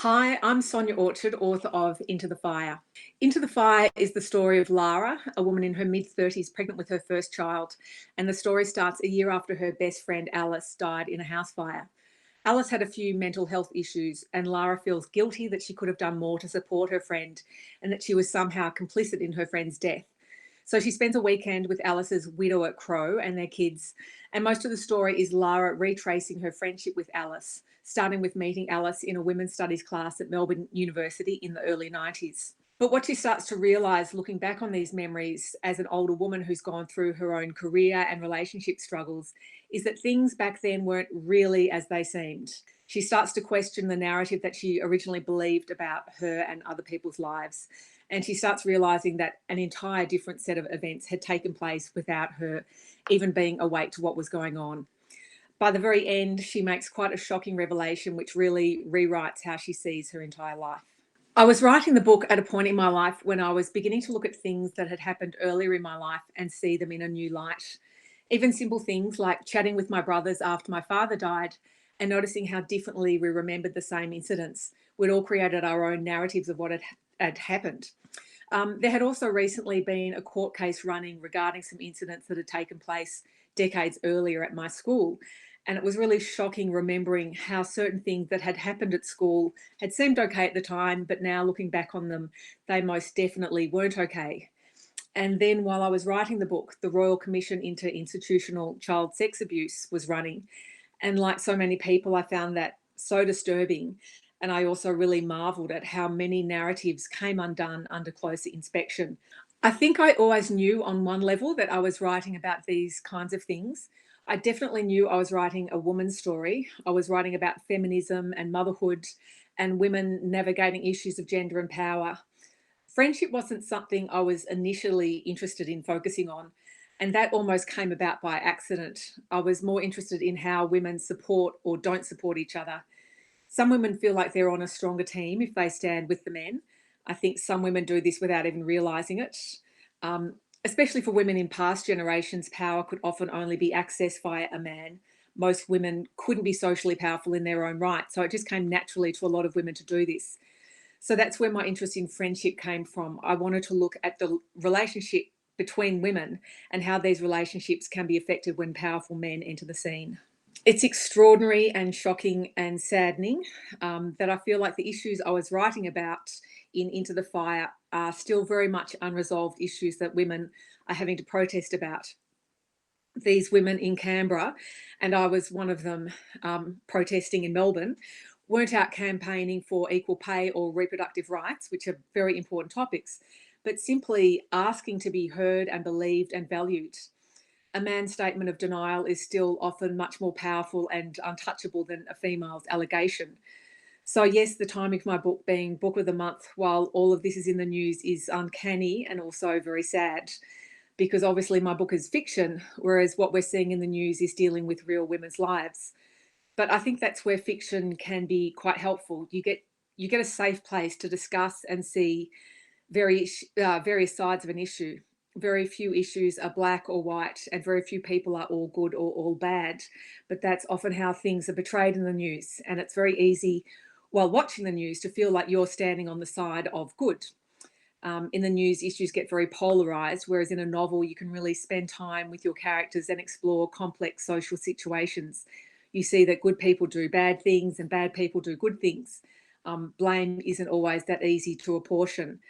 Hi, I'm Sonia Orchard, author of Into the Fire. Into the Fire is the story of Lara, a woman in her mid-30s pregnant with her first child, and the story starts a year after her best friend Alice died in a house fire. Alice had a few mental health issues, and Lara feels guilty that she could have done more to support her friend and that she was somehow complicit in her friend's death. So she spends a weekend with Alice's widower Crow and their kids, and most of the story is Lara retracing her friendship with Alice, starting with meeting Alice in a women's studies class at Melbourne University in the early 90s. But what she starts to realise looking back on these memories as an older woman who's gone through her own career and relationship struggles is that things back then weren't really as they seemed. She starts to question the narrative that she originally believed about her and other people's lives. And she starts realising that an entire different set of events had taken place without her even being awake to what was going on. By the very end, she makes quite a shocking revelation, which really rewrites how she sees her entire life. I was writing the book at a point in my life when I was beginning to look at things that had happened earlier in my life and see them in a new light. Even simple things like chatting with my brothers after my father died and noticing how differently we remembered the same incidents. We'd all created our own narratives of what had happened. There had also recently been a court case running regarding some incidents that had taken place decades earlier at my school. And it was really shocking remembering how certain things that had happened at school had seemed okay at the time, but now looking back on them, they most definitely weren't okay. And then while I was writing the book, the Royal Commission into Institutional Child Sex Abuse was running. And like so many people, I found that so disturbing. And I also really marveled at how many narratives came undone under closer inspection. I think I always knew on one level that I was writing about these kinds of things. I definitely knew I was writing a woman's story. I was writing about feminism and motherhood and women navigating issues of gender and power. Friendship wasn't something I was initially interested in focusing on, and that almost came about by accident. I was more interested in how women support or don't support each other. Some women feel like they're on a stronger team if they stand with the men. I think some women do this without even realizing it. Especially for women in past generations, power could often only be accessed via a man. Most women couldn't be socially powerful in their own right, so it just came naturally to a lot of women to do this. So that's where my interest in friendship came from. I wanted to look at the relationship between women and how these relationships can be affected when powerful men enter the scene. It's extraordinary and shocking and saddening that I feel like the issues I was writing about in Into the Fire are still very much unresolved issues that women are having to protest about. These women in Canberra, and I was one of them protesting in Melbourne, weren't out campaigning for equal pay or reproductive rights, which are very important topics, but simply asking to be heard and believed and valued. A man's statement of denial is still often much more powerful and untouchable than a female's allegation. So, yes, the timing of my book being Book of the Month while all of this is in the news is uncanny and also very sad because obviously my book is fiction, whereas what we're seeing in the news is dealing with real women's lives. But I think that's where fiction can be quite helpful. You get a safe place to discuss and see various sides of an issue. Very few issues are black or white, and very few people are all good or all bad. But that's often how things are portrayed in the news. And it's very easy while watching the news to feel like you're standing on the side of good. In the news, issues get very polarized, whereas in a novel, you can really spend time with your characters and explore complex social situations. You see that good people do bad things and bad people do good things. Blame isn't always that easy to apportion.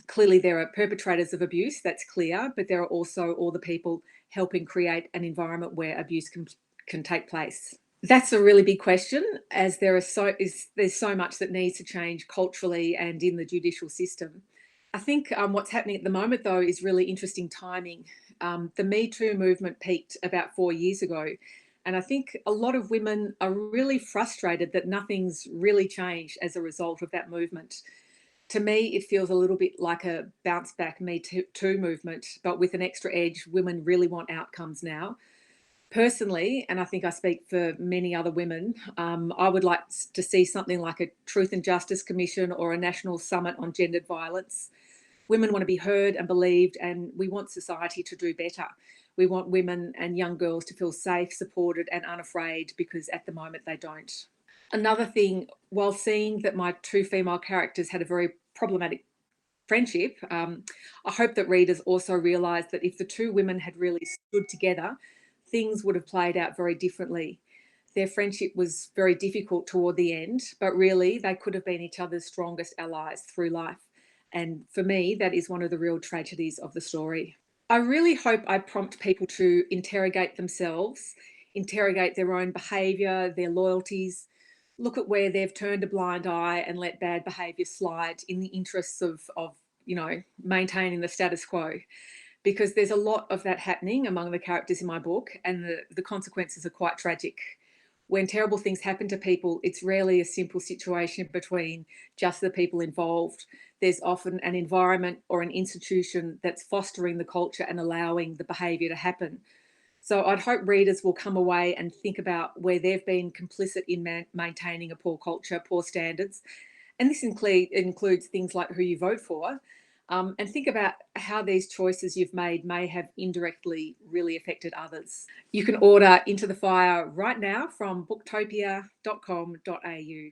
Clearly, there are perpetrators of abuse, that's clear, but there are also all the people helping create an environment where abuse can take place. That's a really big question, as there's so much that needs to change culturally and in the judicial system. I think what's happening at the moment, though, is really interesting timing. The Me Too movement peaked about 4 years ago, and I think a lot of women are really frustrated that nothing's really changed as a result of that movement. To me, it feels a little bit like a bounce back Me Too movement, but with an extra edge. Women really want outcomes now. Personally, and I think I speak for many other women, I would like to see something like a Truth and Justice Commission or a national summit on gendered violence. Women want to be heard and believed, and we want society to do better. We want women and young girls to feel safe, supported, and unafraid because at the moment they don't. Another thing, while seeing that my two female characters had a very problematic friendship, I hope that readers also realised that if the two women had really stood together, things would have played out very differently. Their friendship was very difficult toward the end, but really they could have been each other's strongest allies through life. And for me, that is one of the real tragedies of the story. I really hope I prompt people to interrogate themselves, interrogate their own behaviour, their loyalties, look at where they've turned a blind eye and let bad behaviour slide in the interests of maintaining the status quo. Because there's a lot of that happening among the characters in my book, and the consequences are quite tragic. When terrible things happen to people, it's rarely a simple situation between just the people involved. There's often an environment or an institution that's fostering the culture and allowing the behaviour to happen. So I'd hope readers will come away and think about where they've been complicit in maintaining a poor culture, poor standards. And this includes things like who you vote for, and think about how these choices you've made may have indirectly really affected others. You can order Into the Fire right now from booktopia.com.au.